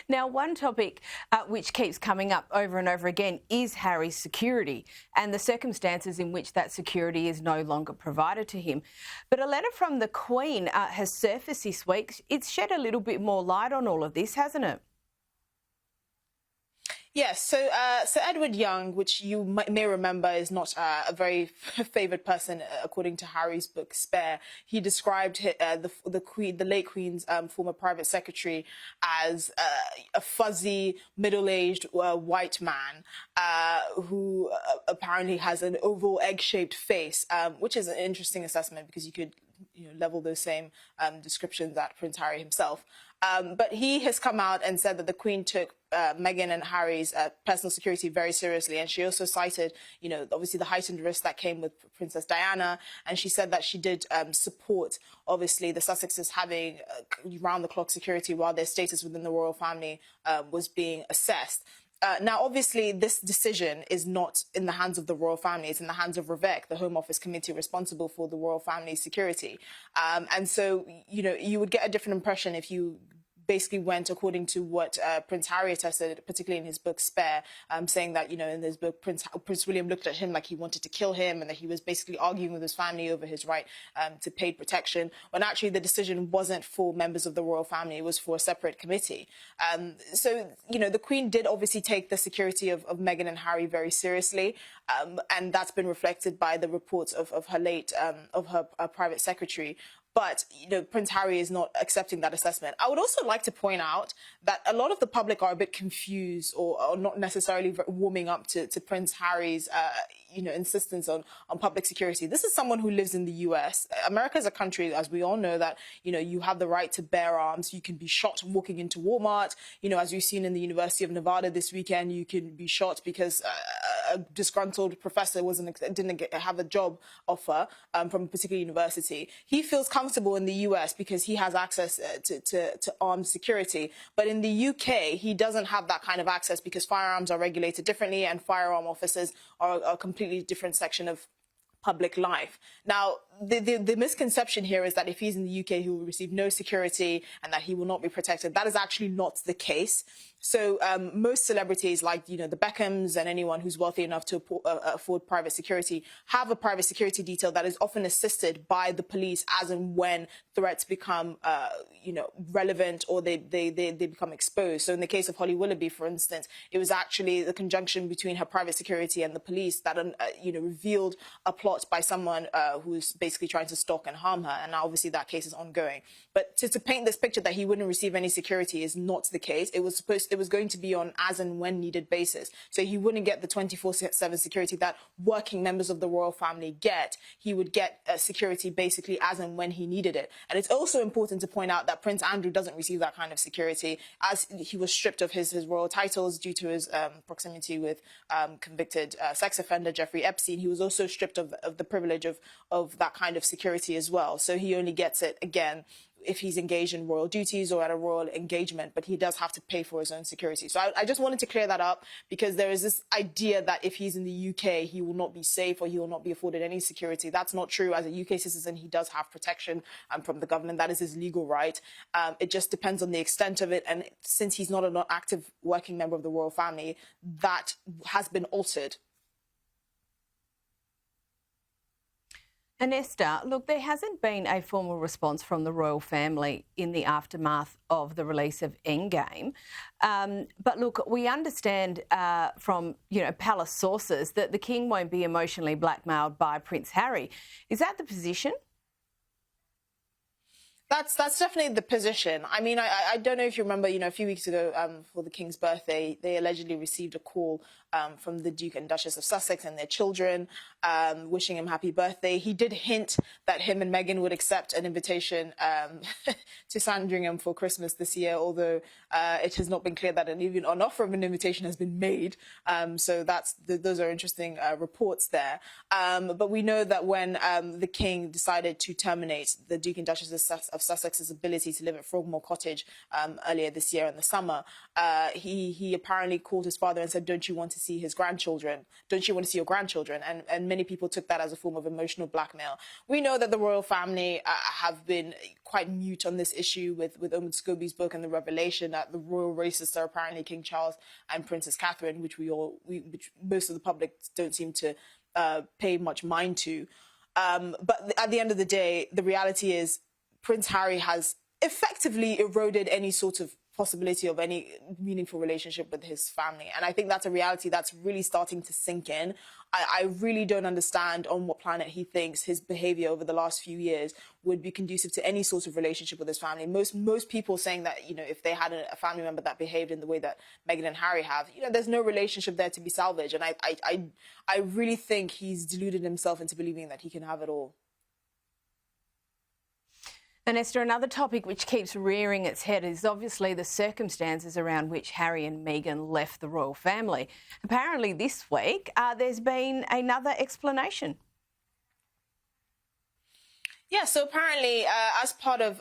Now, one topic which keeps coming up over and over again is Harry's security and the circumstances in which that security is no longer provided to him. But a letter from the Queen has surfaced this week. It's shed a little bit more light on all of this, hasn't it? Yes, so Edward Young, which you may remember is not a very favoured person, according to Harry's book Spare. He described the late Queen's former private secretary as a fuzzy, middle-aged white man who apparently has an oval, egg-shaped face, which is an interesting assessment because you could level those same descriptions at Prince Harry himself. But he has come out and said that the Queen took Meghan and Harry's personal security very seriously. And she also cited, obviously the heightened risk that came with Princess Diana. And she said that she did support, obviously, the Sussexes having round-the-clock security while their status within the royal family was being assessed. Now, obviously, this decision is not in the hands of the royal family. It's in the hands of REVEC, the Home Office committee responsible for the royal family's security. And so, you would get a different impression if you basically went according to what Prince Harry attested, particularly in his book Spare, saying that, in his book, Prince William looked at him like he wanted to kill him and that he was basically arguing with his family over his right to paid protection, when actually the decision wasn't for members of the royal family, it was for a separate committee. So, the Queen did obviously take the security of Meghan and Harry very seriously, and that's been reflected by the reports of her private secretary. But, Prince Harry is not accepting that assessment. I would also like to point out that a lot of the public are a bit confused or not necessarily warming up to Prince Harry's, insistence on public security. This is someone who lives in the US. America is a country, as we all know, that, you have the right to bear arms. You can be shot walking into Walmart. As we've seen in the University of Nevada this weekend, you can be shot because a disgruntled professor didn't have a job offer from a particular university. He feels comfortable in the US because he has access to armed security. But in the UK, he doesn't have that kind of access because firearms are regulated differently and firearm officers are a completely different section of public life. Now, the misconception here is that if he's in the UK, he will receive no security and that he will not be protected. That is actually not the case. So most celebrities like, the Beckhams and anyone who's wealthy enough to afford private security have a private security detail that is often assisted by the police as and when threats become, relevant or they become exposed. So in the case of Holly Willoughby, for instance, it was actually the conjunction between her private security and the police that, revealed a plot by someone who's basically trying to stalk and harm her. And now obviously that case is ongoing. But to paint this picture that he wouldn't receive any security is not the case. It was going to be on as and when needed basis. So he wouldn't get the 24/7 security that working members of the royal family get. He would get security basically as and when he needed it. And it's also important to point out that Prince Andrew doesn't receive that kind of security, as he was stripped of his royal titles due to his proximity with convicted sex offender Jeffrey Epstein. He was also stripped of the privilege of that kind of security as well. So he only gets it, again, if he's engaged in royal duties or at a royal engagement, but he does have to pay for his own security. So I just wanted to clear that up because there is this idea that if he's in the UK, he will not be safe or he will not be afforded any security. That's not true. As a UK citizen, he does have protection from the government. That is his legal right. It just depends on the extent of it. And since he's not an active working member of the royal family, that has been altered. And Esther, look, there hasn't been a formal response from the royal family in the aftermath of the release of Endgame. But look, we understand from, palace sources that the King won't be emotionally blackmailed by Prince Harry. Is that the position? That's definitely the position. I mean, I don't know if you remember, a few weeks ago for the King's birthday, they allegedly received a call from the Duke and Duchess of Sussex and their children, wishing him happy birthday. He did hint that him and Meghan would accept an invitation to Sandringham for Christmas this year, although it has not been clear that even an offer of an invitation has been made. So those are interesting reports there. But we know that when the King decided to terminate the Duke and Duchess of Sussex's ability to live at Frogmore Cottage earlier this year in the summer, he apparently called his father and said, "Don't you want to see his grandchildren? Don't you want to see your grandchildren?" And many people took that as a form of emotional blackmail. We know that the royal family have been quite mute on this issue with Omid Scobie's book and the revelation that the royal racists are apparently King Charles and Princess Catherine, which which most of the public don't seem to pay much mind to. But at the end of the day, the reality is Prince Harry has effectively eroded any sort of possibility of any meaningful relationship with his family. And I think that's a reality that's really starting to sink in. I really don't understand on what planet he thinks his behaviour over the last few years would be conducive to any sort of relationship with his family. Most people saying that, you know, if they had a family member that behaved in the way that Meghan and Harry have, you know, there's no relationship there to be salvaged. And I really think he's deluded himself into believing that he can have it all. And Esther, another topic which keeps rearing its head is obviously the circumstances around which Harry and Meghan left the royal family. Apparently this week there's been another explanation. Yeah, so apparently, as part of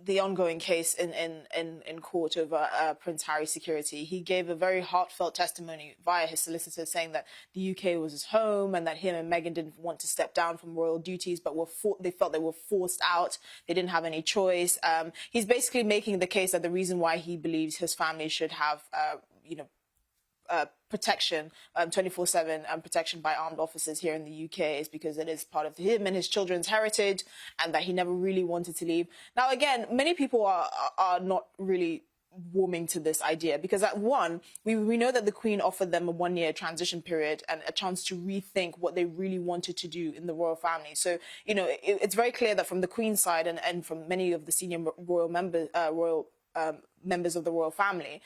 the ongoing case in court over Prince Harry's security, he gave a very heartfelt testimony via his solicitor saying that the UK was his home and that him and Meghan didn't want to step down from royal duties, but they felt they were forced out. They didn't have any choice. He's basically making the case that the reason why he believes his family should have, protection, 24/7 protection by armed officers here in the UK is because it is part of him and his children's heritage, and that he never really wanted to leave. Now, again, many people are not really warming to this idea because at one, we know that the Queen offered them a 1-year transition period and a chance to rethink what they really wanted to do in the royal family. So, you know, it's very clear that from the Queen's side and from many of the senior royal members of the royal family,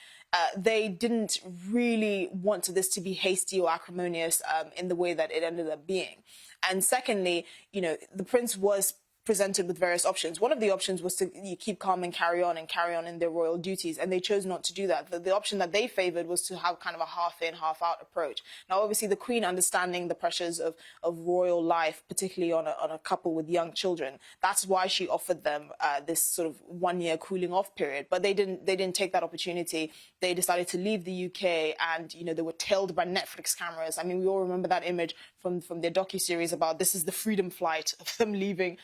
they didn't really want this to be hasty or acrimonious in the way that it ended up being. And secondly, you know, the prince was presented with various options. One of the options was to keep calm and carry on in their royal duties, and they chose not to do that. The option that they favoured was to have kind of a half-in, half-out approach. Now, obviously, the Queen, understanding the pressures of royal life, particularly on a couple with young children, that's why she offered them this sort of 1-year cooling-off period. But they didn't take that opportunity. They decided to leave the UK, and you know they were tailed by Netflix cameras. I mean, we all remember that image from their docuseries about this is the freedom flight of them leaving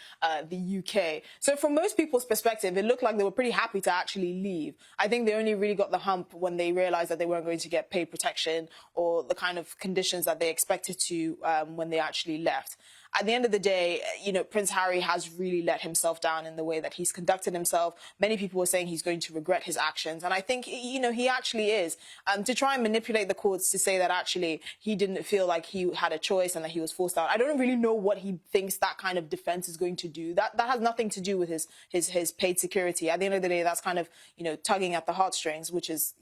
the UK. So from most people's perspective, it looked like they were pretty happy to actually leave. I think they only really got the hump when they realized that they weren't going to get paid protection or the kind of conditions that they expected to when they actually left. At the end of the day, you know, Prince Harry has really let himself down in the way that he's conducted himself. Many people were saying he's going to regret his actions. And I think, you know, he actually is. To try and manipulate the courts to say that actually he didn't feel like he had a choice and that he was forced out. I don't really know what he thinks that kind of defense is going to do. That has nothing to do with his paid security. At the end of the day, that's kind of, you know, tugging at the heartstrings, which is...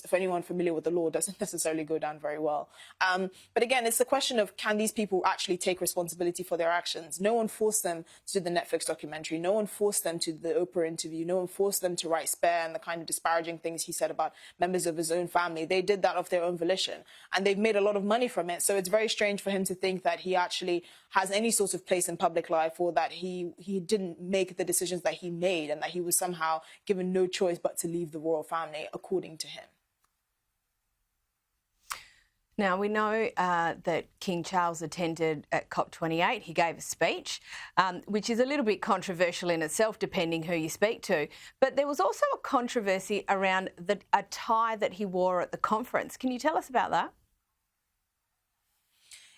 for anyone familiar with the law, doesn't necessarily go down very well. But again, it's the question of can these people actually take responsibility for their actions? No one forced them to do the Netflix documentary. No one forced them to do the Oprah interview. No one forced them to write Spare and the kind of disparaging things he said about members of his own family. They did that of their own volition, and they've made a lot of money from it. So it's very strange for him to think that he actually has any sort of place in public life, or that he didn't make the decisions that he made and that he was somehow given no choice but to leave the royal family, according to him. Now, we know that King Charles attended at COP28. He gave a speech, which is a little bit controversial in itself, depending who you speak to. But there was also a controversy around a tie that he wore at the conference. Can you tell us about that?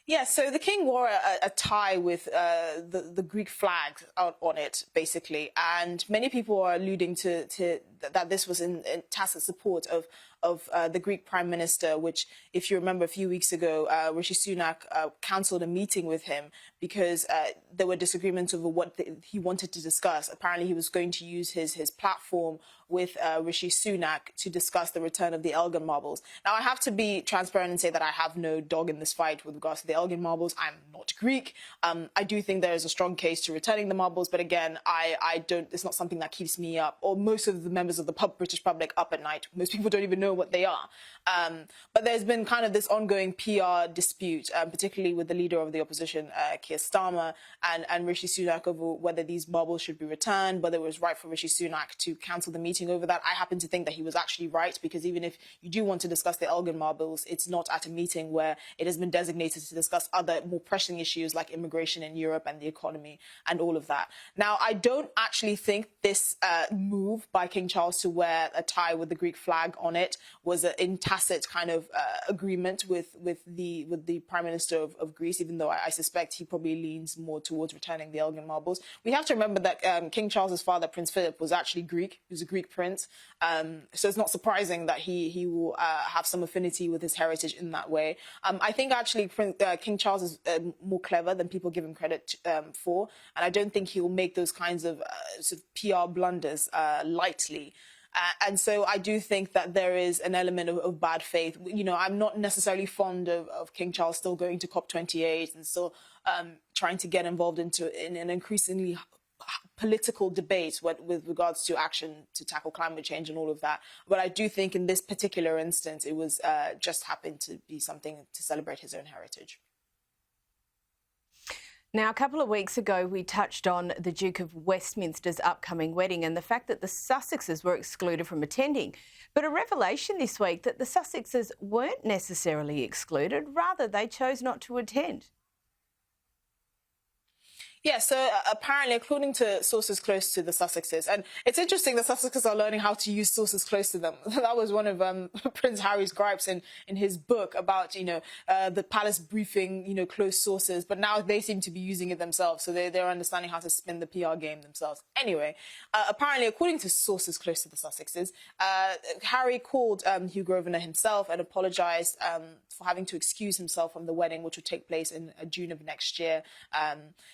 Yeah, so the king wore a tie with the Greek flag out on it, basically, and many people are alluding to that this was in tacit support of the Greek Prime Minister, which, if you remember, a few weeks ago, Rishi Sunak cancelled a meeting with him because there were disagreements over what he wanted to discuss. Apparently, he was going to use his platform with Rishi Sunak to discuss the return of the Elgin marbles. Now, I have to be transparent and say that I have no dog in this fight with regards to the Elgin marbles. I'm not Greek. I do think there is a strong case to returning the marbles, but again, I don't. It's not something that keeps me up, or most of the members of the British public up at night. Most people don't even know what they are. But there's been kind of this ongoing PR dispute, particularly with the leader of the opposition, Keir Starmer, and Rishi Sunak over whether these marbles should be returned, whether it was right for Rishi Sunak to cancel the meeting over that. I happen to think that he was actually right, because even if you do want to discuss the Elgin marbles, it's not at a meeting where it has been designated to discuss other more pressing issues like immigration in Europe and the economy and all of that. Now, I don't actually think this move by King Charles to wear a tie with the Greek flag on it was in tacit kind of agreement with the Prime Minister of Greece, even though I suspect he probably leans more towards returning the Elgin marbles. We have to remember that King Charles's father, Prince Philip, was actually Greek. He was a Greek prince. So it's not surprising that he will have some affinity with his heritage in that way. I think actually King Charles is more clever than people give him credit for, and I don't think he will make those kinds of sort of PR blunders lightly. And so I do think that there is an element of bad faith. You know, I'm not necessarily fond of King Charles still going to COP28 and still trying to get involved in an increasingly political debate with regards to action to tackle climate change and all of that. But I do think in this particular instance, it was just happened to be something to celebrate his own heritage. Now, a couple of weeks ago, we touched on the Duke of Westminster's upcoming wedding and the fact that the Sussexes were excluded from attending. But a revelation this week that the Sussexes weren't necessarily excluded, rather they chose not to attend. Yeah, so apparently, according to sources close to the Sussexes, and it's interesting the Sussexes are learning how to use sources close to them. That was one of Prince Harry's gripes in his book about, the palace briefing, close sources, but now they seem to be using it themselves, so they're understanding how to spin the PR game themselves. Anyway, apparently, according to sources close to the Sussexes, Harry called Hugh Grosvenor himself and apologised for having to excuse himself from the wedding, which would take place in June of next year.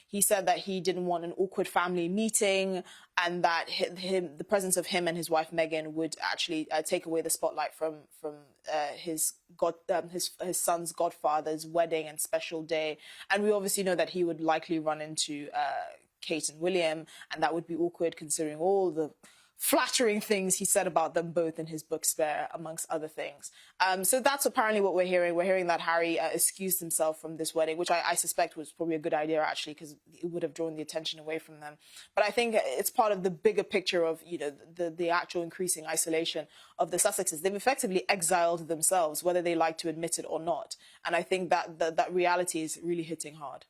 He said that he didn't want an awkward family meeting, and that the presence of him and his wife Meghan would actually take away the spotlight from his son's godfather's wedding and special day. And we obviously know that he would likely run into Kate and William, and that would be awkward considering all the flattering things he said about them both in his book Spare, amongst other things. So that's apparently what we're hearing. We're hearing that Harry excused himself from this wedding, which I suspect was probably a good idea, actually, because it would have drawn the attention away from them. But I think it's part of the bigger picture of, the actual increasing isolation of the Sussexes. They've effectively exiled themselves, whether they like to admit it or not. And I think that reality is really hitting hard.